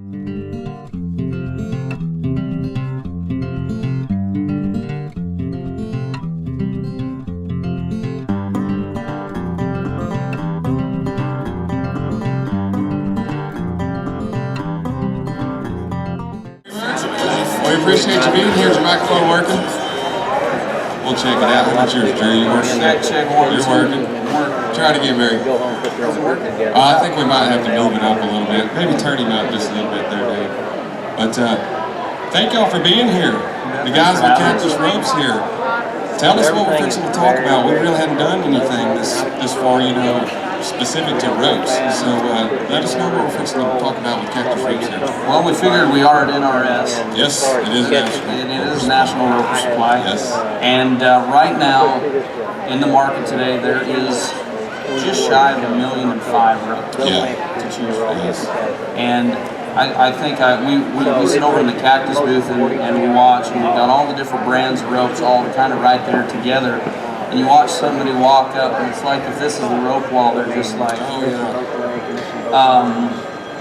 We appreciate you being here. Is your microphone working? We'll check it out. How about yours, Drew? You working? You're working. Try it again, Berg. I think we might have to move it up a little bit. Maybe turn him up just a little bit there, Dave. But thank y'all for being here. The guys with Cactus Ropes here. Tell us what we're fixing to talk about. We really haven't done anything this far, you know, specific to ropes. So let us know what we're fixing to talk about with Cactus Ropes here. Well, we figured we are at NRS. Yes, it is national. It is National Rope Supply. Yes. And right now, in the market today, there is just shy of 1,005,000 ropes to choose from. Yes. And I think we sit over in the Cactus booth and we watch, and we've got all the different brands of ropes all kind of right there together. And you watch somebody walk up, and it's like if this is the rope wall, they're just like,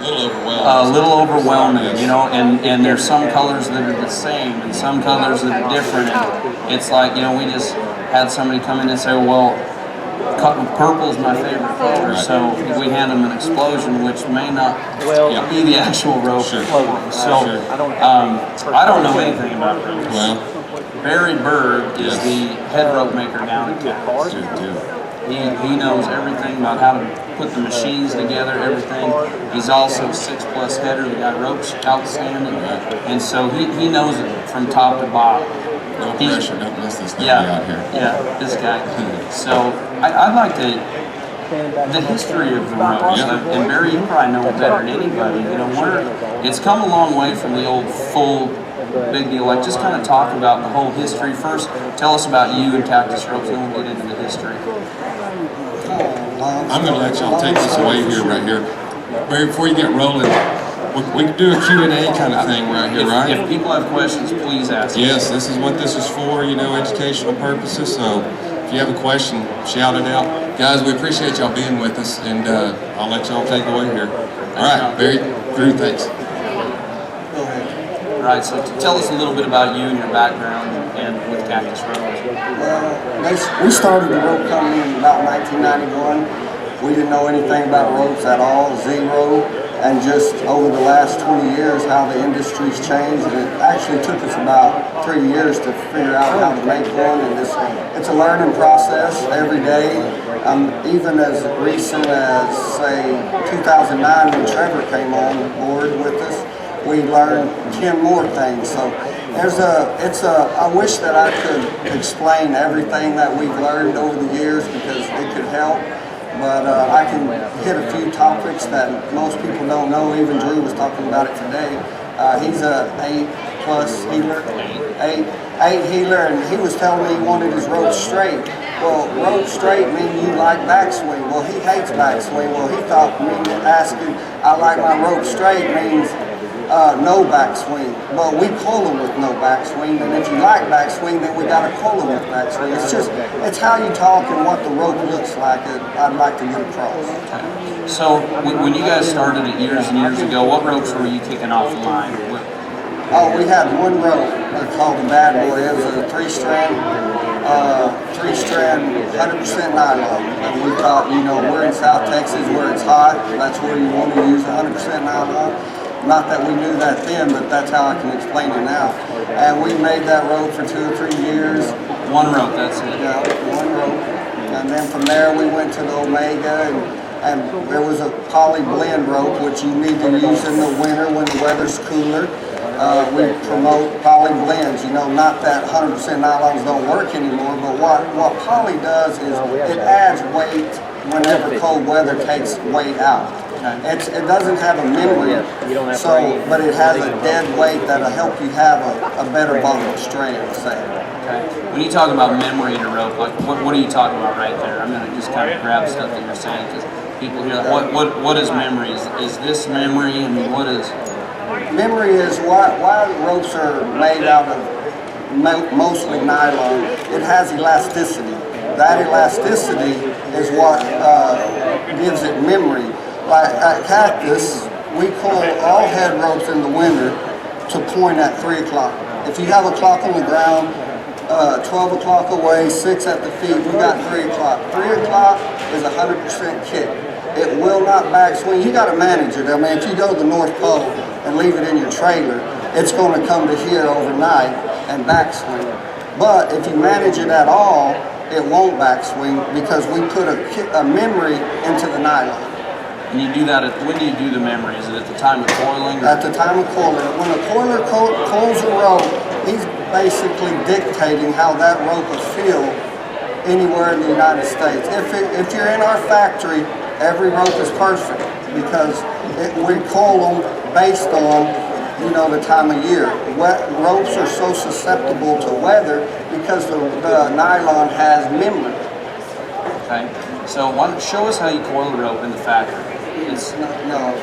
a little overwhelming, you know. And there's some colors that are the same, and some colors that are different. And it's like, you know, we just had somebody come in and say, well, purple is my favorite color, so we hand them an explosion, which may not be the actual rope. So I don't know anything about ropes. Berg is the head rope maker down at Cactus. He knows everything about how to put the machines together, everything. He's also 6+ header. The guy ropes outstanding, and so he knows it from top to bottom. No pressure, don't miss this guy out here. Yeah, this guy. So I'd like to, the history of the ropes, and Barry, you probably know it better than anybody. You know, it's come a long way from the old full big deal. Like, just kind of talk about the whole history. First, tell us about you and Cactus Ropes, and then we'll get into the history. I'm going to let y'all take this away here, right here. Barry, before you get rolling, we can do a Q&A kind of thing right here, right? If people have questions, please ask. Yes, this is what this is for, you know, educational purposes. So if you have a question, shout it out. Guys, we appreciate y'all being with us, and I'll let y'all take away here. All right, Barry, Drew, thanks. All right, so tell us a little bit about you and your background and with Cactus Ropes. Well, we started the rope company in about 1991. We didn't know anything about ropes at all, zero. And just over the last 20 years, how the industry's changed. It actually took us about 3 years to figure out how to make one, and it's a learning process every day. Even as recent as, say, 2009, when Trevor came on board with us, we learned 10 more things. So I wish that I could explain everything that we've learned over the years, because it could help. But I can hit a few topics that most people don't know. Even Drew was talking about it today. He's a 8+ healer, eight healer, and he was telling me he wanted his rope straight. Well, rope straight means you like backswing. Well, he hates backswing. Well, he thought me asking I like my rope straight means no backswing. But we pull them with no backswing, and if you like backswing, then we got to pull them with backswing. It's how you talk and what the rope looks like that I'd like to get across. So when you guys started it years and years ago, what ropes were you kicking off the line? Oh, we had one rope called the Bad Boy. It was a 3-strand, 100% nylon. And we thought, you know, we're in South Texas where it's hot. That's where you want to use 100% nylon. Not that we knew that then, but that's how I can explain it now. And we made that rope for 2 or 3 years. One rope, that's it. Yeah, one rope. And then from there we went to the Omega, and there was a poly blend rope, which you need to use in the winter when the weather's cooler. We promote poly blends, you know, not that 100% nylons don't work anymore, but what poly does is it adds weight whenever cold weather takes weight out. It doesn't have a memory, but it has a dead weight that'll help you have a better bundle of strand, say. Okay. When you talk about memory in a rope, like what are you talking about right there? I'm going to just kind of grab stuff that you're saying, because people hear that. What is memory? Is this memory? I mean, what is? Memory is why ropes are made out of mostly nylon. It has elasticity. That elasticity is what gives it memory. Like at Cactus, we coil all head ropes in the winter to point at 3 o'clock. If you have a clock on the ground, 12 o'clock away, 6 at the feet, we got 3 o'clock. 3 o'clock is 100% kick. It will not backswing. You got to manage it. I mean, if you go to the North Pole and leave it in your trailer, it's going to come to here overnight and backswing. But if you manage it at all, it won't backswing because we put a memory into the nylon. And you do that when do you do the memory? Is it at the time of coiling? At the time of coiling. When a coiler coils a rope, he's basically dictating how that rope will feel anywhere in the United States. If you're in our factory, every rope is perfect because we coil them based on, you know, the time of year. Ropes are so susceptible to weather because the nylon has memory. Okay. So why don't show us how you coil a rope in the factory? It's no,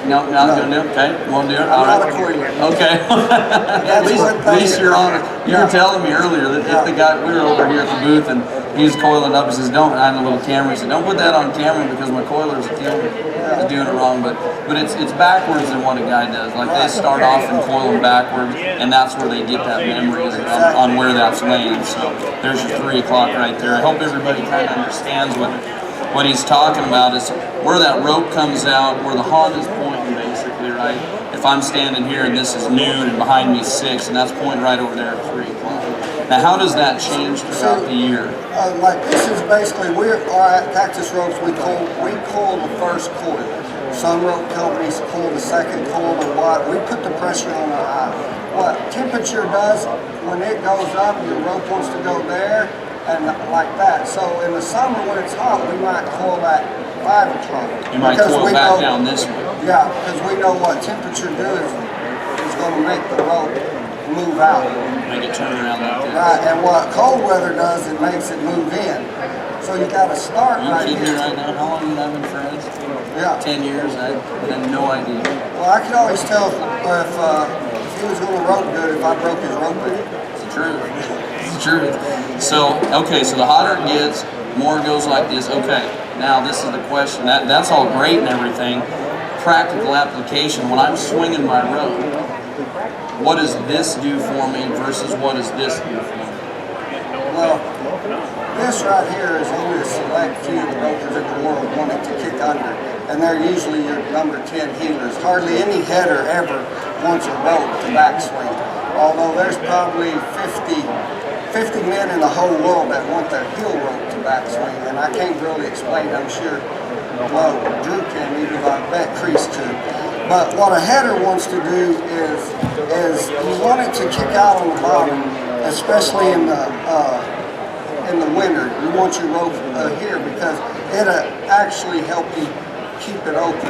not gonna do it. Okay, won't do it. All right. I'm not a coiler. Okay. at least you're on it. You were telling me earlier that if the guy, we were over here at the booth and he was coiling up. He says, "Don't." I had a little camera. He said, "Don't put that on camera because my coiler's doing it wrong." But it's backwards than what a guy does. Like they start off and coil them backwards, and that's where they get that memory on where that's laying. So there's your 3 o'clock right there. I hope everybody kind of understands what he's talking about is where that rope comes out, where the Honda's pointing basically, right? If I'm standing here and this is noon and behind me is 6, and that's pointing right over there at 3 o'clock. Now, how does that change throughout the year? Like this is basically, at Cactus Ropes, we coil the first coil. Some rope companies coil the second coil or what. We put the pressure on our eye. What temperature does, when it goes up, your rope wants to go there, and like that. So in the summer when it's hot, we might coil at 5 o'clock. You might coil back down this way. Yeah, because we know what temperature is going to make the rope move out. Make it turn around like this. Right, and what cold weather does, it makes it move in. So you got to start right here. You kidding me right now? How long have you been friends? Yeah. 10 years? I had no idea. Well, I could always tell if he was going to rope good if I broke his rope in. It's the truth. It's the truth. So, okay, so the hotter it gets, more goes like this. Okay, now this is the question. That's all great and everything. Practical application, when I'm swinging my rope, what does this do for me versus what does this do for me? Well, this right here is only a select few of the ropers in the world wanting to kick under. And they're usually your number 10 heelers. Hardly any header ever wants a rope to backswing. Although there's probably 50 men in the whole world that want their heel rope to backswing. And I can't really explain, I'm sure. Well, Dru can, even I bet Chris could. But what a header wants to do is you want it to kick out on the bottom, especially in the winter. You want your rope here because it'll actually help you keep it open.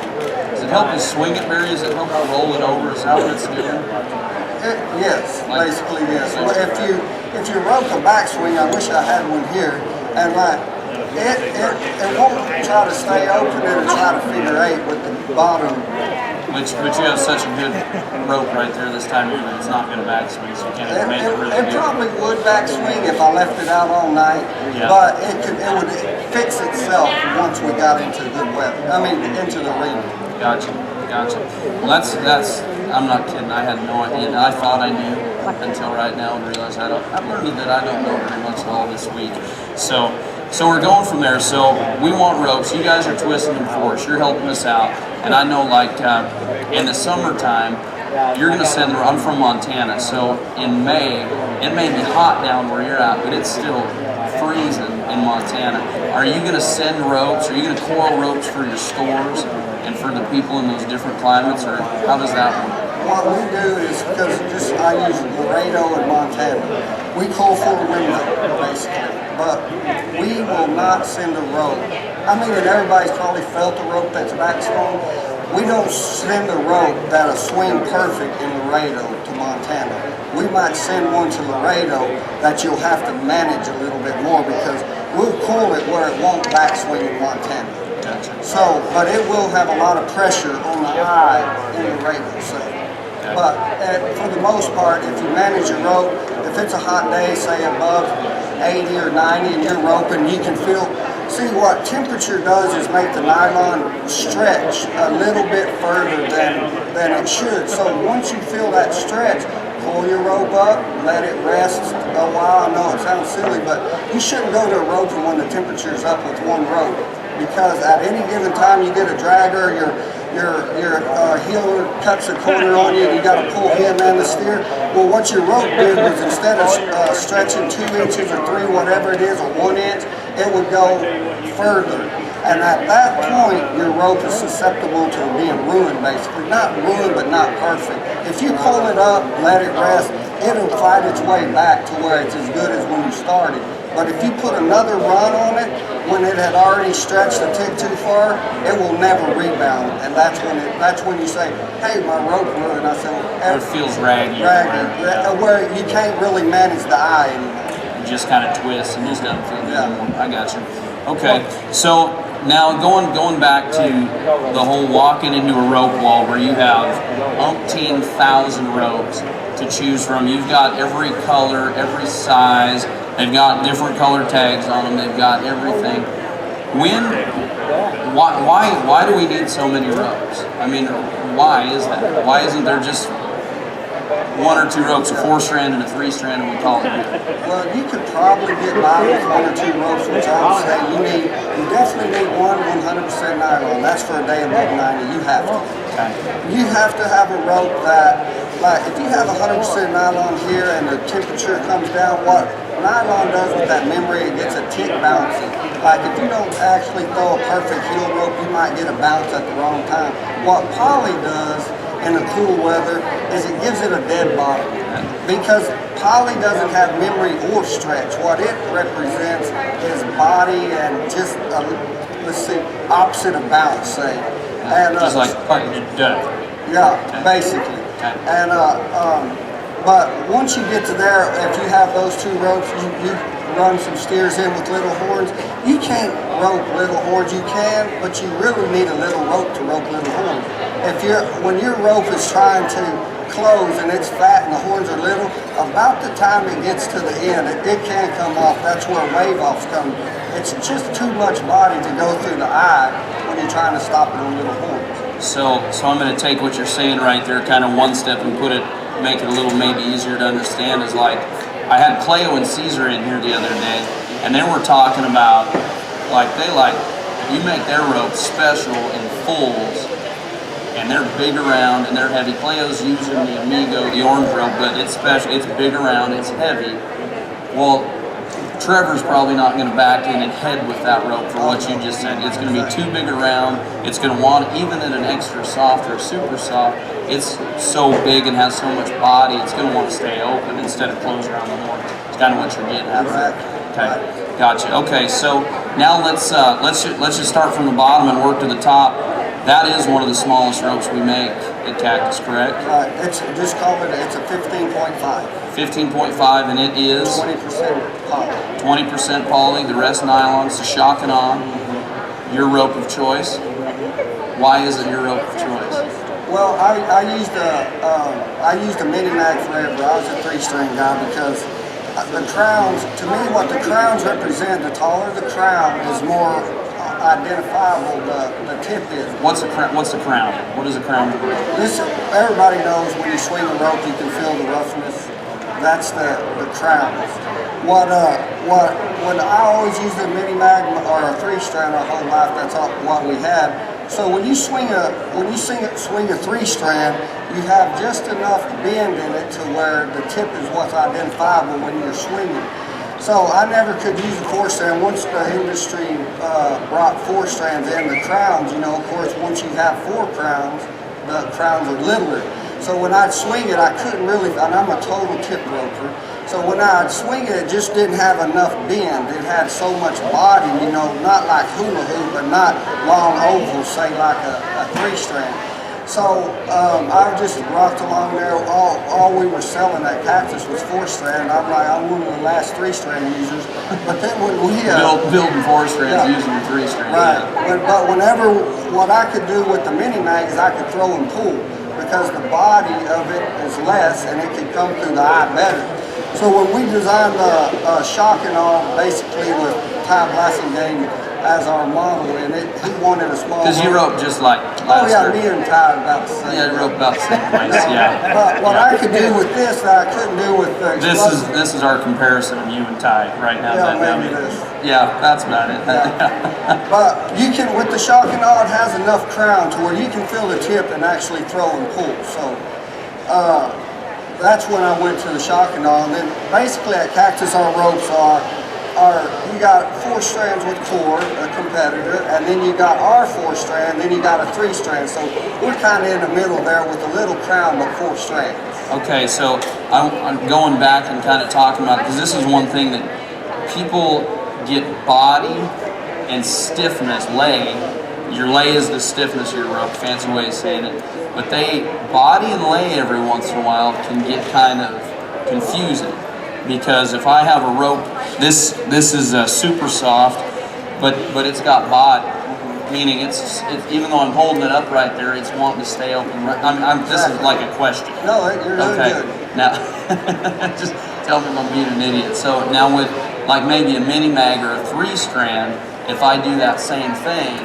Does it help you swing it, Barry? Does it help you roll it over? Is that what it's doing? Yes, basically yes. Well, if you rope a backswing, I wish I had one here, and like it won't try to stay open. It'll try to figure 8 with the bottom. But you have such a good rope right there this time of year that it's not going to backswing, so you can't even make it really good. It probably would backswing if I left it out all night, but it would fix itself once we got into good weather. I mean, into the arena. Gotcha. Well, that's. I'm not kidding. I had no idea. I thought I knew until right now and realized I learned that I don't know very much at all this week. So we're going from there. So we want ropes. You guys are twisting them for us. You're helping us out. And I know, like in the summertime, you're going to send. I'm from Montana, so in May it may be hot down where you're at, but it's still freezing in Montana. Are you going to send ropes? Are you going to coil ropes for your stores and for the people in those different climates, or how does that work? What we do is, because I use Laredo in Montana, we coil for the window, basically, but we will not send a rope. I mean, and everybody's probably felt a rope that's backswung. We don't send a rope that'll swing perfect in Laredo to Montana. We might send one to Laredo that you'll have to manage a little bit more because we'll coil it where it won't backswing in Montana. Gotcha. So, but it will have a lot of pressure on the eye in Laredo. So. But for the most part, if you manage your rope, if it's a hot day, say above 80 or 90 and you're roping, you can feel, See, what temperature does is make the nylon stretch a little bit further than it should. So once you feel that stretch, pull your rope up, let it rest a while. I know it sounds silly, but you shouldn't go to a roping when the temperature's up with one rope, because at any given time you get a dragger, your heeler cuts a corner on you, and you got to pull him and the steer. Well, what your rope did was, instead of stretching 2 inches or 3, whatever it is, or 1 inch, it would go further. And at that point, your rope is susceptible to being ruined, basically. Not ruined, but not perfect. If you pull it up, let it rest, it'll fight its way back to where it's as good as when you started. But if you put another run on it, when it had already stretched a tick too far, it will never rebound. And that's when you say, hey, my rope ruined. I said, it feels raggy. Where you can't really manage the eye anymore. It just kind of twists and just doesn't feel good anymore. I got you. Okay, so now going back to the whole walking into a rope wall where you have umpteen thousand ropes to choose from. You've got every color, every size. They've got different color tags on them. They've got everything. Why do we need so many ropes? I mean, why is that? Why isn't there just 1 or 2 ropes, a 4-strand and a 3-strand, and we call it good? Well, you could probably get by with 1 or 2 ropes, which I would say you definitely need 100% nylon. That's for a day above 90. You have to. Okay. You have to have a rope that, like, if you have 100% nylon here and the temperature comes down, what nylon does with that memory, it gets a tick bouncy. Like, if you don't actually throw a perfect heel rope, you might get a bounce at the wrong time. What poly does in the cool weather is it gives it a dead bottom, because poly doesn't have memory or stretch. What it represents is body and just let's see, opposite of bounce, say. And just like death. Yeah, basically. Okay. And but once you get to there, if you have those 2 ropes, you run some steers in with little horns. You can't rope little horns. You can, but you really need a little rope to rope little horns. When your rope is trying to close and it's fat and the horns are little, about the time it gets to the end, it can come off. That's where wave offs come. It's just too much body to go through the eye when you're trying to stop it on little horns. So I'm going to take what you're saying right there, kind of one step, and make it a little maybe easier to understand. Is like, I had Cleo and Caesar in here the other day, and they were talking about, you make their ropes special in fulls, and they're big around and they're heavy. Cleo's using the Amigo, the orange rope, but it's special, it's big around, it's heavy. Well, Trevor's probably not going to back in and head with that rope for what you just said. It's going to be too big around. It's going to want, even at an extra soft or super soft, it's so big and has so much body, it's going to want to stay open instead of close around the horn. It's kind of what you're getting at. Okay, gotcha. Okay, so now let's just start from the bottom and work to the top. That is one of the smallest ropes we make at Cactus, correct? Right. It's just call it. It's a 15.5. 15.5, and it is 20% poly. 20% poly. The rest nylon. So shock and on. Your rope of choice. Why is it your rope of choice? Well, I used a mini mag forever. I was a 3-string guy because the crowns. To me, what the crowns represent, the taller the crown is more identifiable the tip is. What's the crown? What does a crown do? Everybody knows when you swing a rope, you can feel the roughness. That's the crowns. What I always used a mini mag or a 3-strand our whole life. That's what we had. So when you swing a 3-strand, you have just enough bend in it to where the tip is what's identifiable when you're swinging. So I never could use a 4-strand. Once the industry brought 4 strands in, the crowns, of course, once you have 4 crowns, the crowns are littler. So when I'd swing it, I couldn't really, and I'm a total tip roper, so when I'd swing it, it just didn't have enough bend. It had so much body, not like hula hoop, but not long oval, say like a 3-strand. So I just rocked along there. All we were selling at Cactus was 4-strand. I'm one of the last 3-strand users. But then when we building 4 strands using the 3-strand. Right. But whenever what I could do with the mini mag is I could throw and pull, because the body of it is less and it can come through the eye better. So when we designed the shock and all, basically with Ty Blassingame as our model, and he wanted a small. Because you rope just like Oh last yeah, year. me and Ty about the same. Yeah, you rope about the same place. Yeah. But what I could do with this that I couldn't do with the This is our comparison of you and Ty right now. Yeah, maybe this. Yeah, that's about it. Yeah. But you can, with the shock and awe, it has enough crown to where you can feel the tip and actually throw and pull. So that's when I went to the shock and awe. And then basically at Cactus, our ropes are you got 4 strands with cord, a competitor, and then you got our 4 strand, then you got a 3 strand. So we're kind of in the middle there with a little crown but 4 strands. Okay, so I'm going back and kind of talking about, because this is one thing that people get body and stiffness, lay. Your lay is the stiffness of your rope, fancy way of saying it. But body and lay every once in a while can get kind of confusing. Because if I have a rope, this is super soft, but it's got body, meaning it's even though I'm holding it up right there, it's wanting to stay open. This is like a question. No, you're doing good. Now, just tell me if I'm being an idiot. So now with like maybe a mini mag or a 3 strand, if I do that same thing,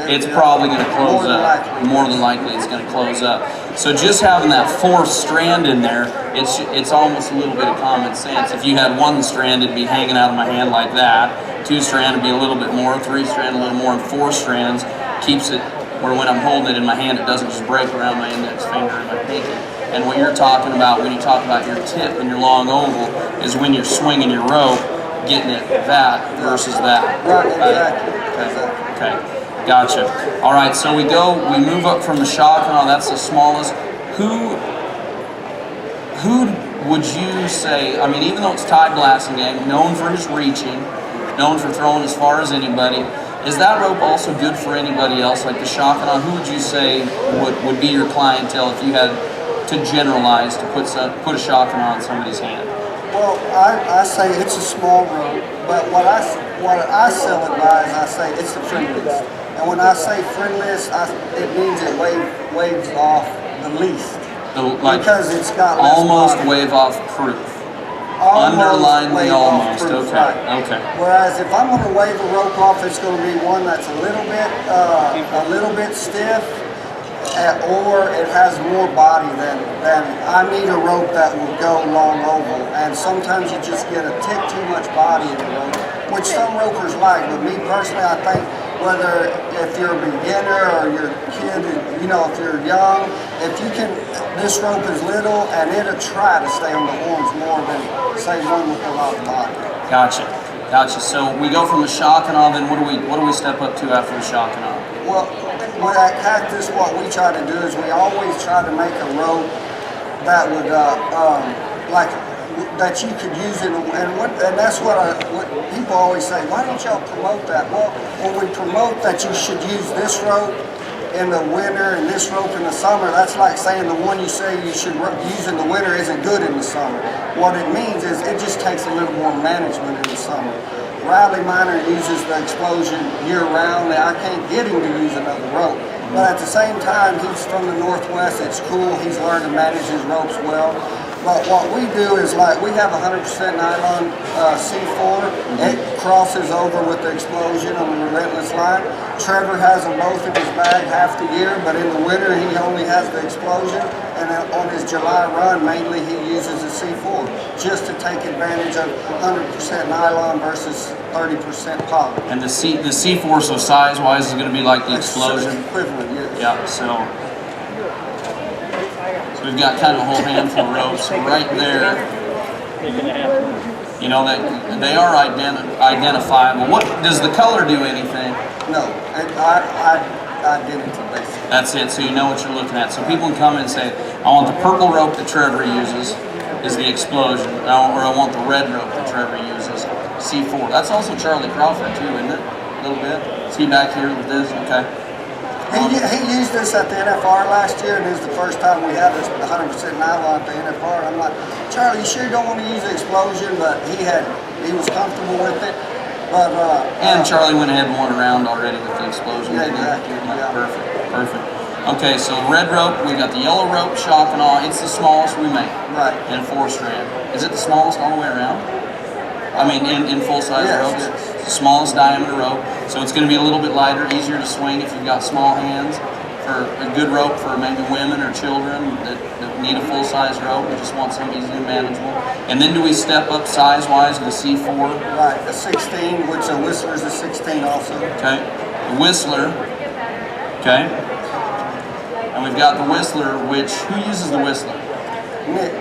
it's probably going to close up. More than likely, it's going to close up. So just having that 4th strand in there, it's almost a little bit of common sense. If you had 1 strand, it'd be hanging out of my hand like that. 2 strand would be a little bit more. 3 strand a little more, and 4 strands keeps it where when I'm holding it in my hand, it doesn't just break around my index finger and my pinky. And what you're talking about when you talk about your tip and your long oval is when you're swinging your rope, getting it that versus that. Right, exactly. Okay, gotcha. All right, so we move up from the shock and all. That's the smallest. Who would you say? I mean, even though it's Ty Blasingame, known for his reaching, known for throwing as far as anybody, is that rope also good for anybody else, like the shock and all? Who would you say would be your clientele if you had to generalize to put a shock and awe in somebody's hand? Well, I say it's a small rope, but what I sell it by is I say it's the friendliest. And when I say friendliest, it means it waves off the least. Because it's got less almost body. wave off proof. Underline the almost. Proof, okay. Right. Okay. Whereas if I'm going to wave a rope off, it's going to be one that's a little bit stiff. Or it has more body than I need a rope that will go long oval, and sometimes you just get a tick too much body in the rope, which some ropers like. But me personally, I think whether if you're a beginner or you're a kid, if you're young, this rope is little and it'll try to stay on the horns more than say one with a lot of body. Gotcha. So we go from the shock and awe. Then what do we step up to after the shock and awe? Well, at Cactus, what we try to do is we always try to make a rope that would, that you could use it, and that's what people always say, why don't y'all promote that? Well, when we promote that you should use this rope in the winter and this rope in the summer, that's like saying the one you say you should use in the winter isn't good in the summer. What it means is it just takes a little more management in the summer. Riley Miner uses the Explosion year-round. I can't get him to use another rope. But at the same time, he's from the Northwest. It's cool. He's learned to manage his ropes well. But what we do is we have 100% nylon C4. It crosses over with the Explosion on the Relentless line. Trevor has them both in his bag half the year, but in the winter he only has the Explosion. And on his July run, mainly he uses the C4 just to take advantage of 100% nylon versus 30% poly. And the C4, so size-wise, is going to be like the Explosion? Equivalent, yes. Yeah, so we've got kind of a whole handful of ropes right there. They are identifiable. What does the color do anything? No, identity basically. That's it, so you know what you're looking at. So people can come in and say, I want the purple rope that Trevor uses, is the Explosion, or I want the red rope that Trevor uses, C4. That's also Charlie Crawford too, isn't it? A little bit. Is he back here with this? Okay. He used this at the NFR last year, and this is the first time we had this 100% nylon at the NFR. And I'm like, Charlie, you sure you don't want to use the Explosion? But he was comfortable with it. But and Charlie went ahead and won around already with the Explosion. Yeah, exactly. Yeah. Perfect. Okay, so red rope, we got the yellow rope, shock and awe. It's the smallest we make. Right. And 4 strand. Is it the smallest all the way around? I mean, in full-size Yes, ropes. yes. It's the smallest diameter rope, so it's going to be a little bit lighter, easier to swing if you've got small hands. For a good rope for maybe women or children that need a full-size rope. We just want something easy and manageable. And then do we step up size-wise to the C4? Right, a 16, which a Whistler's a 16 also. Okay. The Whistler. Okay. And we've got the Whistler, which, who uses the Whistler? Nick.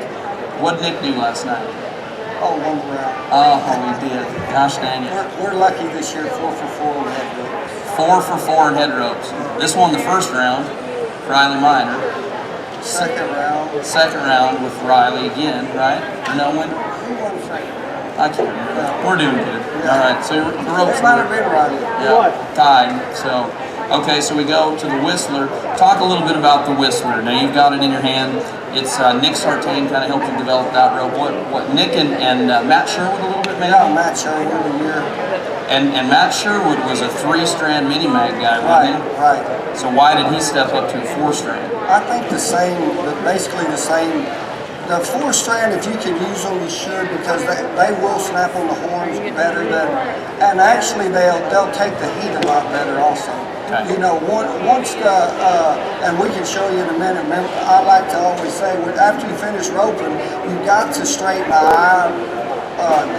What did Nick do last night? Oh, one round. Oh, we did. Gosh dang it. We're lucky this year, 4 for 4 on the head ropes. 4 for 4 in head ropes. This won the first round, Riley Minor. Second round. Second round with Riley again, right? Or no win? Who won second? I can't remember. We're doing good. All right, so the ropes It might have been Riley. yeah, tied. So, okay, so we go to the Whistler. Talk a little bit about the Whistler. Now you've got it in your hand. It's Nick Sartain kind of helped you develop that rope. What Nick and Matt Sherwood a little bit maybe? Yeah, Matt Sherwood a year. And Matt Sherwood was a 3-strand mini-mag guy, Right, wasn't he? right. So why did he step up to a 4-strand? I think the same, basically the same. The 4-strand, if you can use them, you should, because they will snap on the horns better than, and actually they'll take the heat a lot better also. Okay. You know, once the, and we can show you in a minute, I like to always say, after you finish roping, you got to straighten the eye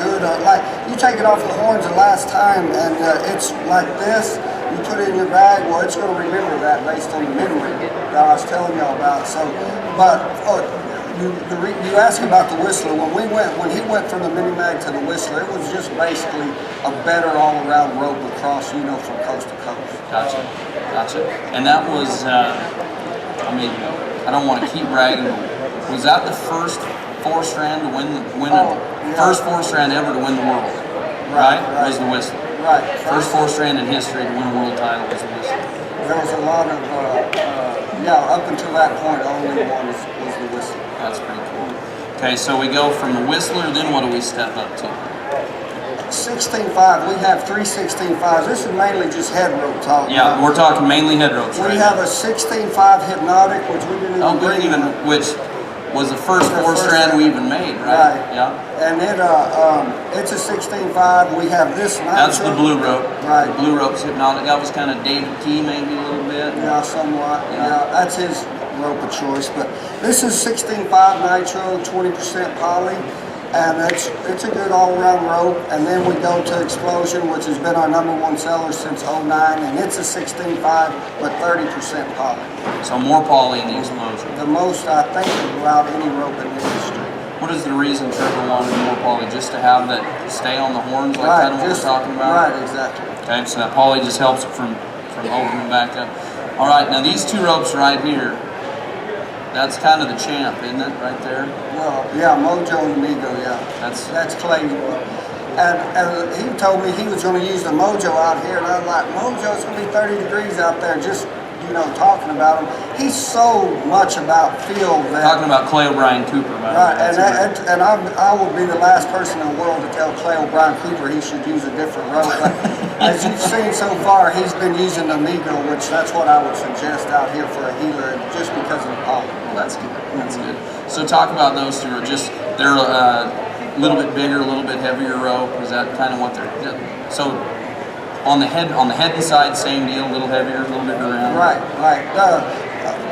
good. Like, you take it off the horns the last time, and it's like this, you put it in your bag, well, it's going to remember that based on the memory that I was telling y'all about. So, but, you asked about the Whistler. When he went from the mini mag to the Whistler, it was just basically a better all-around rope across, you know, from coast to coast. Gotcha. And that was, I mean, I don't want to keep bragging, but was that the first 4-strand to win yeah. first 4-strand ever to win the world? Right? Was the Whistler. Right. First 4-strand in history to win a world title was the Whistler. There was a lot of, up until that point, only one was the Whistler. That's pretty cool. Okay, so we go from the Whistler, then what do we step up to? 16.5, we have 3 16.5s. This is mainly just head rope talk. Yeah, we're talking mainly head ropes. We right have now. a 16.5 hypnotic, which we didn't even bring. Which was the first 4-strand we even made, right? Right. Yeah. And it's a 16.5. We have this nitro. That's the blue rope. Right. The blue rope's hypnotic. That was kind of David Key maybe a little bit. Yeah, somewhat. Yeah, that's his rope of choice. But this is 16.5 nitro, 20% poly. And it's a good all-around rope. And then we go to Explosion, which has been our #1 seller since '09, and it's a 16.5 but 30% poly. So more poly in the Explosion. The most, I think, about any rope in the industry. What is the reason Trevor wanted more poly? Just to have that stay on the horns like Right, kind of what we're talking about? Right, exactly. Okay, so that poly just helps it from opening back up. All right, now these two ropes right here, that's kind of the champ, isn't it, right there? Well, yeah, Mojo and Amigo, yeah. That's Clay's one. And he told me he was going to use the Mojo out here, and I was like, Mojo's going to be 30 degrees out there, just, you know, talking about him. He's so much about feel that... Talking about Clay O'Brien Cooper, right, and I would be the last person in the world to tell Clay O'Brien Cooper he should use a different rope. But as you've seen so far, he's been using the Amigo, which that's what I would suggest out here for a healer, just because of the poly. Well, that's good. That's good. So talk about those two. They're a little bit bigger, a little bit heavier rope. Is that kind of what they're? So on the head and side, same deal, a little heavier, a little bit around. Right.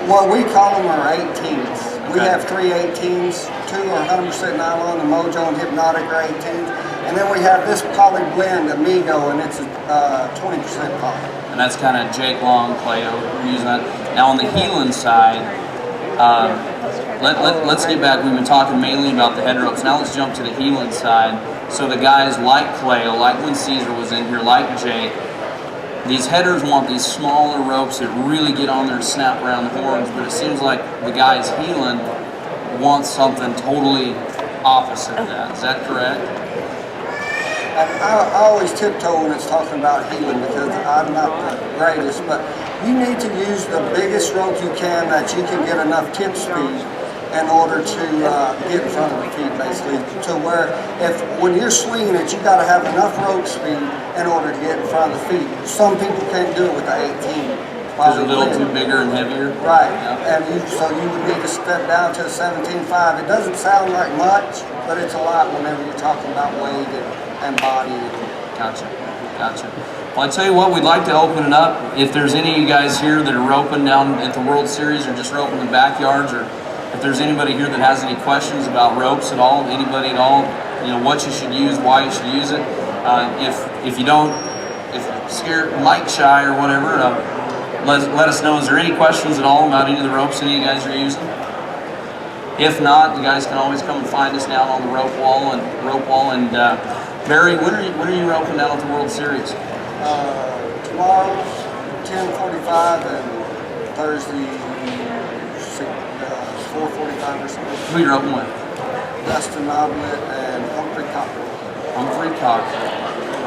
What we call them are 18s. We have 3 18s. 2 are 100% nylon. The Mojo and Hypnotic are 18s, and then we have this poly blend Amigo, and it's 20% poly. And that's kind of Jake Long, Clayo, using that. Now on the heeling side. Let's get back. We've been talking mainly about the head ropes. Now let's jump to the heeling side. So the guys like Clayo, like when Caesar was in here, like Jake, these headers want these smaller ropes that really get on there and snap around the horns, but it seems like the guys heeling want something totally opposite of that. Is that correct? I always tiptoe when it's talking about heeling because I'm not the greatest, but you need to use the biggest rope you can that you can get enough tip speed in order to get in front of the feet, basically, to where when you're swinging it, you got to have enough rope speed in order to get in front of the feet. Some people can't do it with the 18. Because they're a little too bigger and heavier? Right, Yeah. and so you would need to step down to a 17.5. It doesn't sound like much, but it's a lot whenever you're talking about weight and body. Gotcha, gotcha. Well, I tell you what, we'd like to open it up. If there's any of you guys here that are roping down at the World Series or just roping the backyards, or if there's anybody here that has any questions about ropes at all, anybody at all, you know, what you should use, why you should use it. If you don't, if you're scared, mic shy or whatever, let us know. Is there any questions at all about any of the ropes any of you guys are using? If not, you guys can always come and find us down on the rope wall. And Barry, when are you roping down at the World Series? Tomorrow, 10:45, and Thursday, 4:45 or something. Who are you roping with? Dustin Noblet and Humphrey Cockrell. Humphrey Cockrell.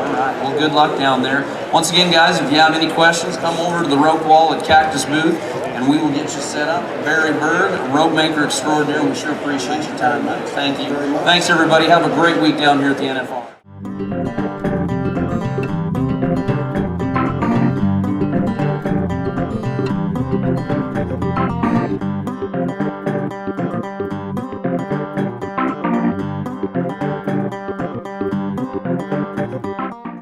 All right. Well, good luck down there. Once again, guys, if you have any questions, come over to the rope wall at Cactus booth, and we will get you set up. Barry Berg, rope maker extraordinaire. We sure appreciate your time, man. Thank you. Thanks, everybody. Have a great week down here at the NFR.